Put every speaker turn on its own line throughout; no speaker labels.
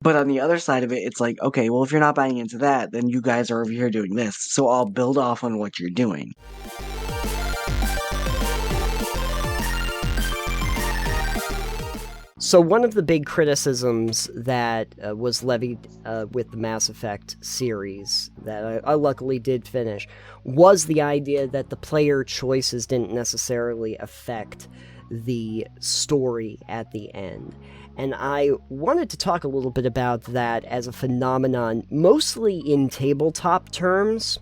But on the other side of it, it's like, okay, well, if you're not buying into that, then you guys are over here doing this. So I'll build off on what you're doing.
So one of the big criticisms that was levied with the Mass Effect series that I luckily did finish was the idea that the player choices didn't necessarily affect the story at the end. And I wanted to talk a little bit about that as a phenomenon, mostly in tabletop terms,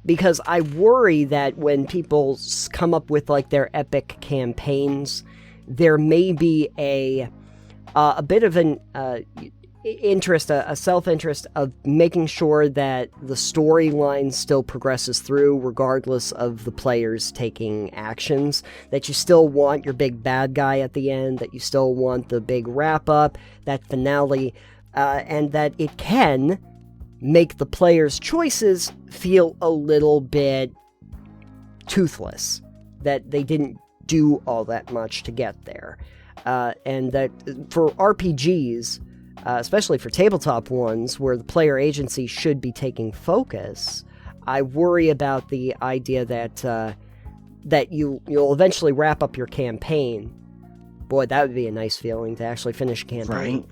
because I worry that when people come up with like their epic campaigns, there may be a bit of an interest, a self-interest of making sure that the storyline still progresses through regardless of the players taking actions, that you still want your big bad guy at the end, that you still want the big wrap-up, that finale, and that it can make the players' choices feel a little bit toothless, that they didn't do all that much to get there. And that for RPGs, especially for tabletop ones, where the player agency should be taking focus, I worry about the idea that you'll eventually wrap up your campaign. Boy, that would be a nice feeling to actually finish a campaign.
Right.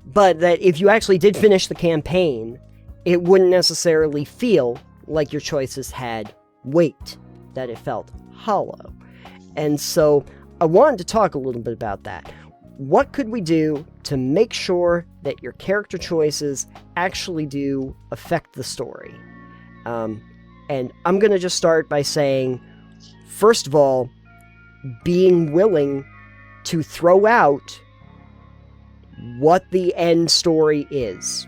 But that if you actually did finish the campaign, it wouldn't necessarily feel like your choices had weight, that it felt hollow. And so I wanted to talk a little bit about that. What could we do to make sure that your character choices actually do affect the story? And I'm going to just start by saying, first of all, being willing to throw out what the end story is.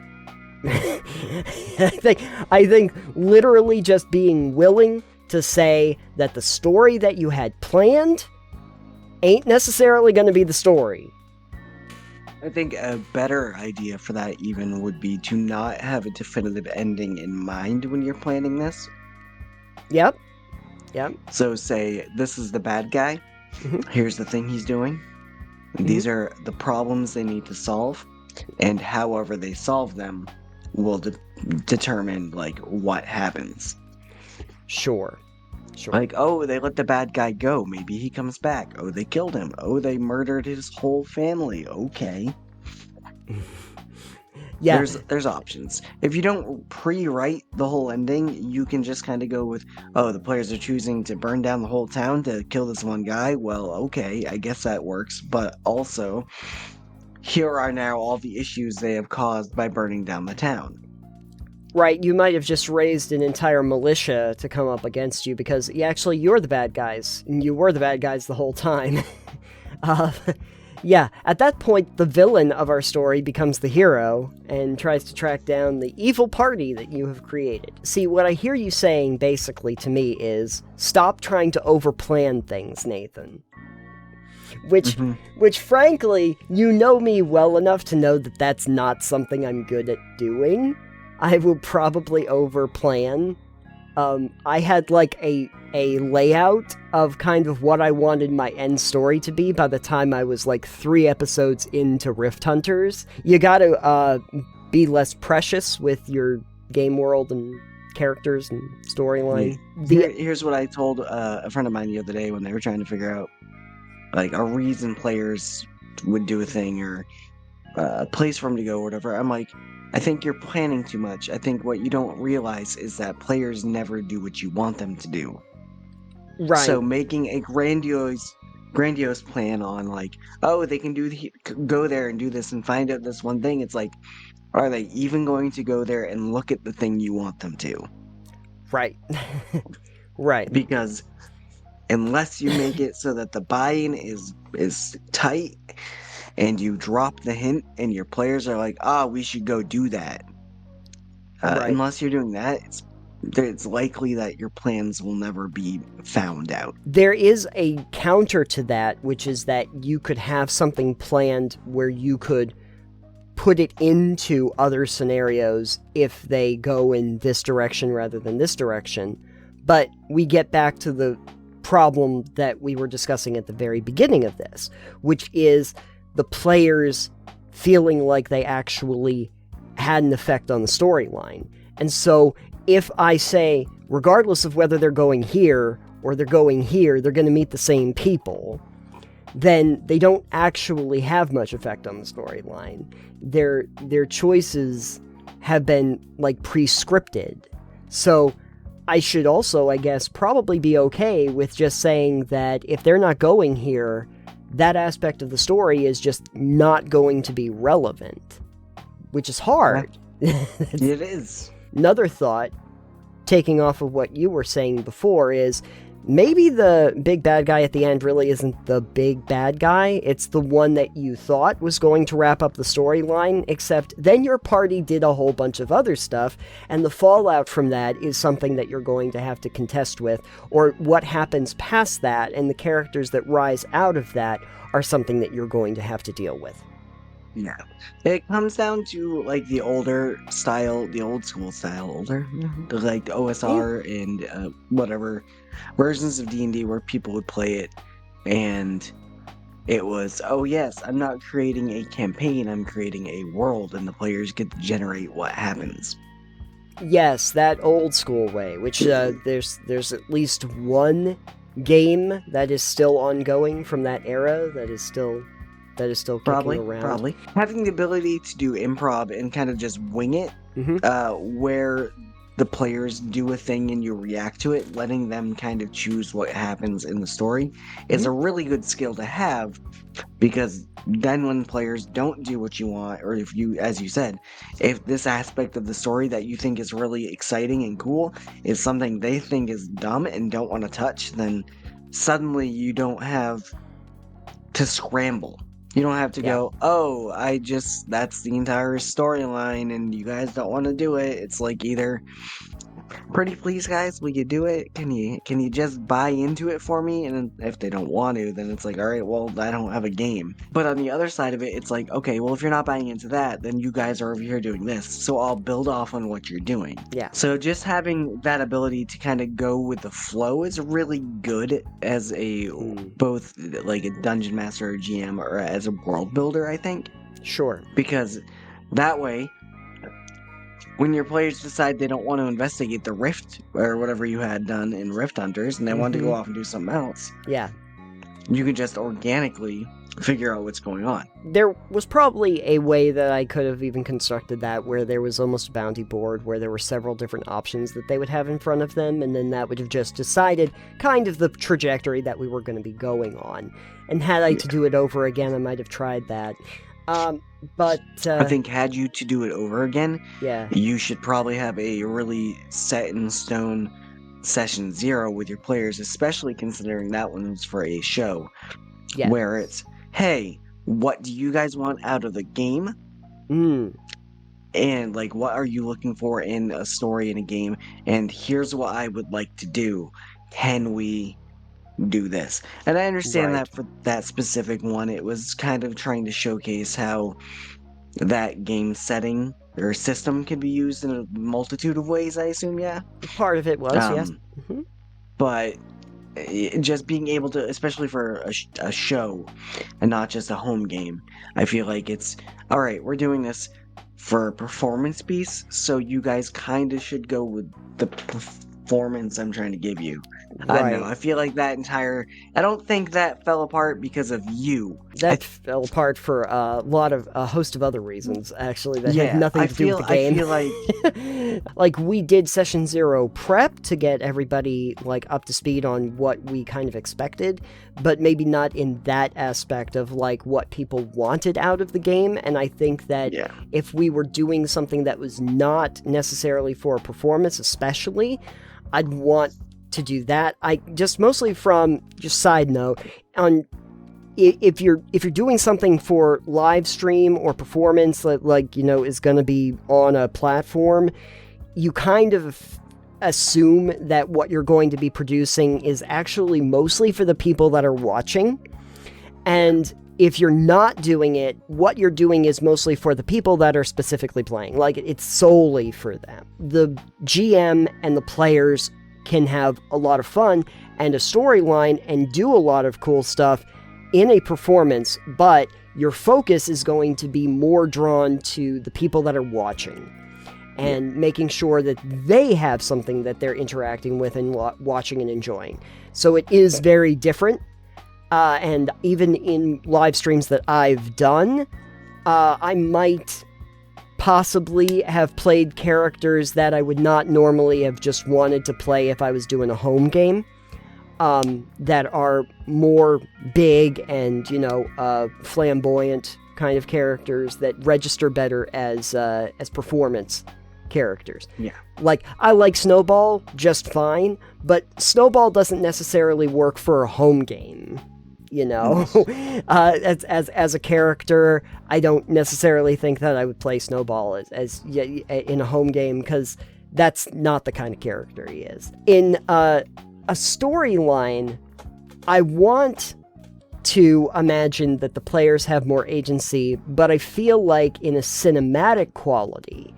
I think literally just being willing to say that the story that you had planned ain't necessarily going to be the story.
I think a better idea for that even would be to not have a definitive ending in mind when you're planning this.
Yep.
So say, this is the bad guy. Here's the thing he's doing. These are the problems they need to solve. And however they solve them will determine, like, what happens.
Sure.
Like, oh, they let the bad guy go. Maybe he comes back. Oh, they killed him. Oh, they murdered his whole family. Okay.
Yeah.
There's options. If you don't pre-write the whole ending, you can just kind of go with, oh, the players are choosing to burn down the whole town to kill this one guy. Well, okay, I guess that works. But also, here are now all the issues they have caused by burning down the town.
Right, you might have just raised an entire militia to come up against you because you're the bad guys, and you were the bad guys the whole time. Yeah, at that point, the villain of our story becomes the hero and tries to track down the evil party that you have created. See, what I hear you saying basically to me is, stop trying to overplan things, Nathan. Which frankly, you know me well enough to know that that's not something I'm good at doing. I will probably overplan. I had like a layout of kind of what I wanted my end story to be by the time I was like 3 episodes into Rift Hunters. You gotta be less precious with your game world and characters and storyline.
Here's what I told a friend of mine the other day when they were trying to figure out like a reason players would do a thing or a place for them to go or whatever. I'm like, I think you're planning too much. I think what you don't realize is that players never do what you want them to do.
Right.
So making a grandiose plan on like, oh, they can go there and do this and find out this one thing. It's like, are they even going to go there and look at the thing you want them to?
Right. Right.
Because unless you make it so that the buy-in is tight and you drop the hint and your players are like, we should go do that. Right. Unless you're doing that, it's likely that your plans will never be found out.
There is a counter to that, which is that you could have something planned where you could put it into other scenarios if they go in this direction rather than this direction. But we get back to the problem that we were discussing at the very beginning of this, which is the players feeling like they actually had an effect on the storyline. And so if I say, regardless of whether they're going here or they're going here, they're going to meet the same people, then they don't actually have much effect on the storyline. Their choices have been, like, pre-scripted. So I should also, I guess, probably be okay with just saying that if they're not going here, that aspect of the story is just not going to be relevant, which is hard.
It is.
Another thought, taking off of what you were saying before, is maybe the big bad guy at the end really isn't the big bad guy. It's the one that you thought was going to wrap up the storyline, except then your party did a whole bunch of other stuff, and the fallout from that is something that you're going to have to contest with, or what happens past that and the characters that rise out of that are something that you're going to have to deal with.
Yeah. It comes down to, like, the older style, the old school style, like the OSR and whatever versions of D&D where people would play it, and it was, oh yes, I'm not creating a campaign, I'm creating a world, and the players get to generate what happens.
Yes, that old school way, which there's at least one game that is still ongoing from that era that is still kicking around.
Probably. Having the ability to do improv and kind of just wing it, where the players do a thing and you react to it, letting them kind of choose what happens in the story, is a really good skill to have, because then when players don't do what you want, or if you, as you said, if this aspect of the story that you think is really exciting and cool is something they think is dumb and don't want to touch, then suddenly you don't have to scramble. You don't have to go, oh, that's the entire storyline and you guys don't want to do it. It's like either, pretty please guys, will you do it? Can you just buy into it for me? And if they don't want to, then it's like, all right, well, I don't have a game. But on the other side of it, it's like, okay, well, if you're not buying into that, then you guys are over here doing this. So I'll build off on what you're doing.
Yeah.
So just having that ability to kind of go with the flow is really good as a both like a dungeon master or GM or as a world builder, I think.
Sure.
Because that way, when your players decide they don't want to investigate the Rift or whatever you had done in Rift Hunters and they want to go off and do something else, you can just organically figure out what's going on.
There was probably a way that I could have even constructed that where there was almost a bounty board where there were several different options that they would have in front of them, and then that would have just decided kind of the trajectory that we were going to be going on. And had I to do it over again, I might have tried that. But
I think had you to do it over again,
yeah,
you should probably have a really set in stone session 0 with your players, especially considering that one was for a show, where it's, hey, what do you guys want out of the game? And like, what are you looking for in a story in a game? And here's what I would like to do. Can we do this? And I understand that for that specific one, it was kind of trying to showcase how that game setting or system can be used in a multitude of ways, I assume,
Part of it was, yes.
But just being able to, especially for a show and not just a home game, I feel like it's, all right, we're doing this for a performance piece, so you guys kind of should go with the performance I'm trying to give you. I don't know. I feel like that entire... I don't think that fell apart because of you.
That fell apart for a host of other reasons, actually, that had nothing to do with the game.
I feel like...
like, we did Session 0 prep to get everybody, like, up to speed on what we kind of expected, but maybe not in that aspect of, like, what people wanted out of the game, and I think that if we were doing something that was not necessarily for a performance, especially, I'd want to do that. I just mostly from just side note on if you're doing something for live stream or performance that, like, you know, is going to be on a platform, you kind of assume that what you're going to be producing is actually mostly for the people that are watching. And if you're not doing it, what you're doing is mostly for the people that are specifically playing. Like, it's solely for them. The GM and the players can have a lot of fun and a storyline and do a lot of cool stuff in a performance, but your focus is going to be more drawn to the people that are watching and making sure that they have something that they're interacting with and watching and enjoying. So it is very different. And even in live streams that I've done, I might possibly have played characters that I would not normally have just wanted to play if I was doing a home game, that are more big and, flamboyant kind of characters that register better as performance characters.
Yeah.
Like, I like Snowball just fine, but Snowball doesn't necessarily work for a home game. As a character, I don't necessarily think that I would play Snowball as in a home game, because that's not the kind of character he is. In a storyline, I want to imagine that the players have more agency, but I feel like in a cinematic quality,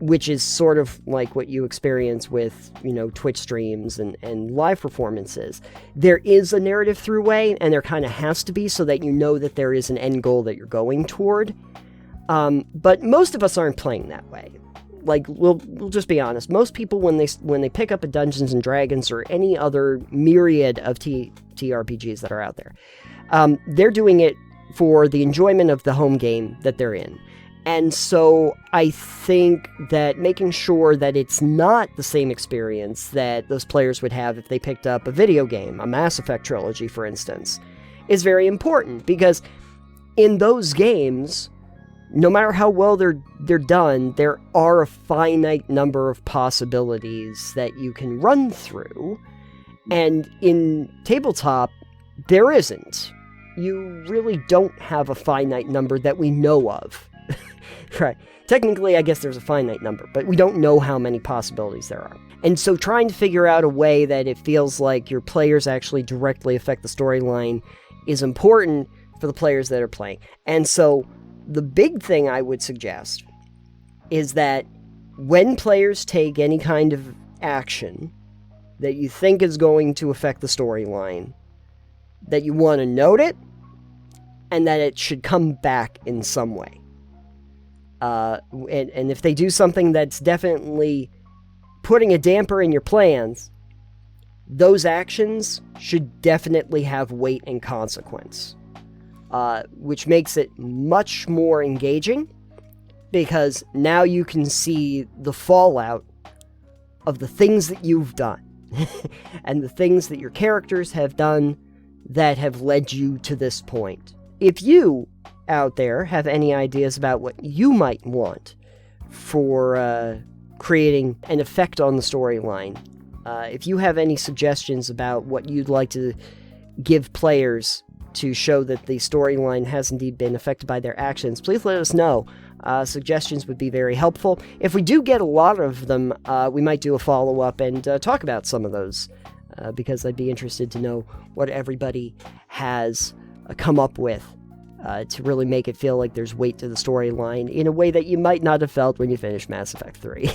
which is sort of like what you experience with, Twitch streams and live performances, there is a narrative throughway, and there kind of has to be, so that that there is an end goal that you're going toward. But most of us aren't playing that way. Like, we'll just be honest. Most people, when they pick up a Dungeons and Dragons or any other myriad of TRPGs that are out there, they're doing it for the enjoyment of the home game that they're in. And so I think that making sure that it's not the same experience that those players would have if they picked up a video game, a Mass Effect trilogy, for instance, is very important, because in those games, no matter how well they're done, there are a finite number of possibilities that you can run through, and in Tabletop, there isn't. You really don't have a finite number that we know of. Right. Technically, I guess there's a finite number, but we don't know how many possibilities there are. And so trying to figure out a way that it feels like your players actually directly affect the storyline is important for the players that are playing. And so the big thing I would suggest is that when players take any kind of action that you think is going to affect the storyline, that you want to note it, and that it should come back in some way. And if they do something that's definitely putting a damper in your plans, those actions should definitely have weight and consequence, which makes it much more engaging, because now you can see the fallout of the things that you've done and the things that your characters have done that have led you to this point. If you out there have any ideas about what you might want for creating an effect on the storyline, if you have any suggestions about what you'd like to give players to show that the storyline has indeed been affected by their actions, please let us know. Suggestions would be very helpful. If we do get a lot of them, we might do a follow-up and talk about some of those, because I'd be interested to know what everybody has come up with to really make it feel like there's weight to the storyline in a way that you might not have felt when you finished Mass Effect 3.